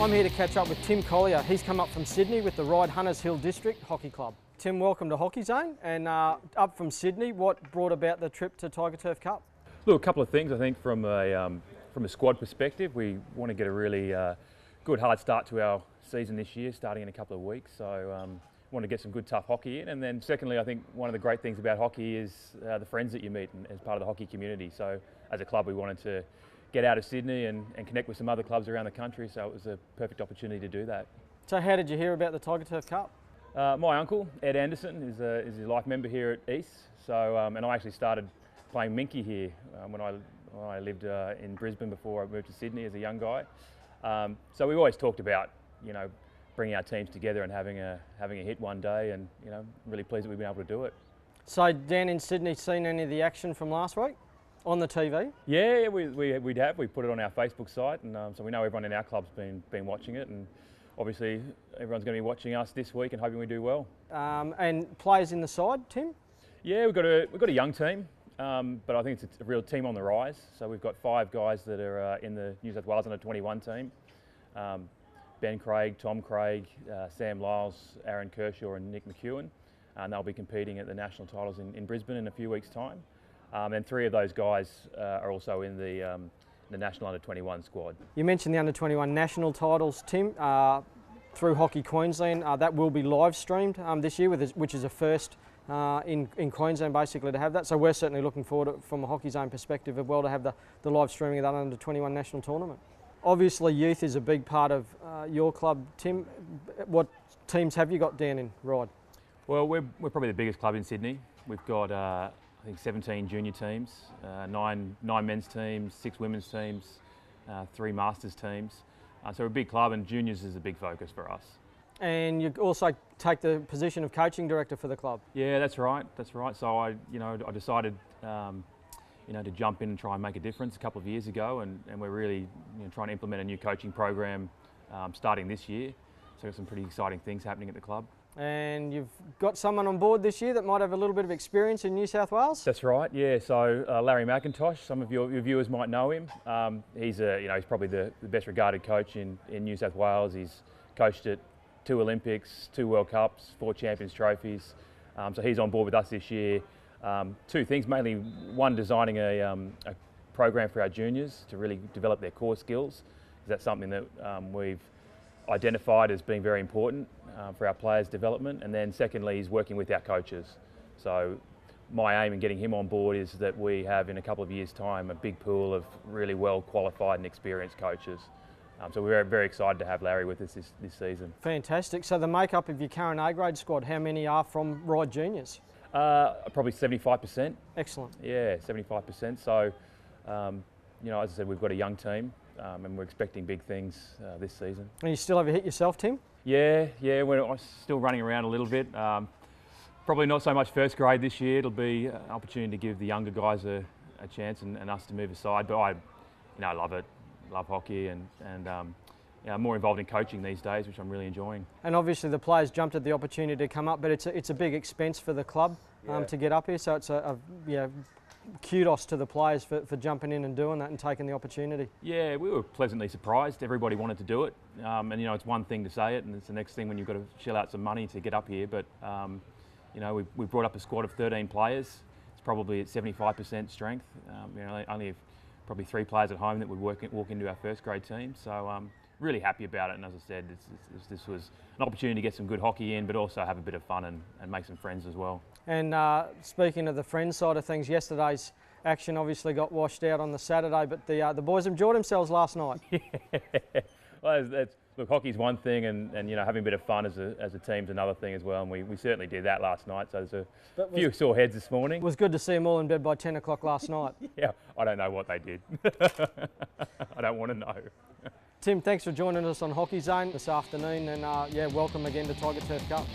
I'm here to catch up with Tim Collier. He's come up from Sydney with the Ryde Hunters Hill District Hockey Club. Tim, welcome to Hockey Zone, and up from Sydney, what brought about the trip to Tiger Turf Cup? Look, a couple of things. I think from a squad perspective, we want to get a really good hard start to our season this year, starting in a couple of weeks. So want to get some good tough hockey in. And then secondly, I think one of the great things about hockey is the friends that you meet as part of the hockey community. So as a club, we wanted to get out of Sydney and connect with some other clubs around the country, so it was a perfect opportunity to do that. So how did you hear about the Tiger Turf Cup? My uncle, Ed Anderson, is a life member here at East. So, and I actually started playing minky here when I lived in Brisbane before I moved to Sydney as a young guy. So we've always talked about, bringing our teams together and having a hit one day, and really pleased that we've been able to do it. So down in Sydney, seen any of the action from last week on the TV? Yeah, we'd have. We put it on our Facebook site, and so we know everyone in our club's been watching it, and obviously everyone's going to be watching us this week and hoping we do well. And players in the side, Tim? Yeah, we've got a young team, but I think it's a real team on the rise. So we've got 5 guys that are in the New South Wales under-21 team. Ben Craig, Tom Craig, Sam Lyles, Aaron Kershaw and Nick McEwen. And they'll be competing at the national titles in Brisbane in a few weeks' time. And 3 of those guys are also in the national under-21 squad. You mentioned the under-21 national titles, Tim, through Hockey Queensland. That will be live streamed this year, which is a first in Queensland basically to have that. So we're certainly looking forward to, from a Hockey Zone perspective as well, to have the live streaming of that under-21 national tournament. Obviously youth is a big part of your club, Tim. What teams have you got down in Ryde? Well, we're probably the biggest club in Sydney. We've got I think 17 junior teams, 9 men's teams, 6 women's teams, 3 masters teams. So we're a big club, and juniors is a big focus for us. And you also take the position of coaching director for the club. Yeah, that's right. That's right. So I decided, to jump in and try and make a difference a couple of years ago, and we're really trying to implement a new coaching program starting this year. So there's some pretty exciting things happening at the club. And you've got someone on board this year that might have a little bit of experience in New South Wales? That's right, yeah. So Larry McIntosh, some of your viewers might know him. He's probably the best regarded coach in New South Wales. He's coached at 2 Olympics, 2 World Cups, 4 Champions Trophies. So he's on board with us this year. 2 things, mainly one, designing a program for our juniors to really develop their core skills. That's something that we've identified as being very important for our players' development. And then secondly, he's working with our coaches. So my aim in getting him on board is that we have, in a couple of years' time, a big pool of really well qualified and experienced coaches. So we're very excited to have Larry with us this season. Fantastic. So the makeup of your current A-grade squad, how many are from Ryde Juniors? Probably 75%. Excellent. Yeah, 75%. So, as I said, we've got a young team. And we're expecting big things this season. And you still have a hit yourself, Tim? Yeah, we're still running around a little bit. Probably not so much first grade this year. It'll be an opportunity to give the younger guys a chance and us to move aside. But I love it, love hockey, and I'm more involved in coaching these days, which I'm really enjoying. And obviously the players jumped at the opportunity to come up, but it's a big expense for the club to get up here. So it's kudos to the players for jumping in and doing that and taking the opportunity. Yeah, we were pleasantly surprised. Everybody wanted to do it. And it's one thing to say it, and it's the next thing when you've got to shell out some money to get up here. But, we brought up a squad of 13 players. It's probably at 75% strength. Only have probably 3 players at home that would walk into our first grade team. So really happy about it. And as I said, this was an opportunity to get some good hockey in, but also have a bit of fun and make some friends as well. And speaking of the friends side of things, yesterday's action obviously got washed out on the Saturday, but the boys enjoyed themselves last night. Yeah. Well, look, hockey's one thing, and having a bit of fun as a team's another thing as well. And we certainly did that last night. So there's a few sore heads this morning. It was good to see them all in bed by 10 o'clock last night. Yeah, I don't know what they did. I don't want to know. Tim, thanks for joining us on Hockey Zone this afternoon, and welcome again to Tiger Turf Cup.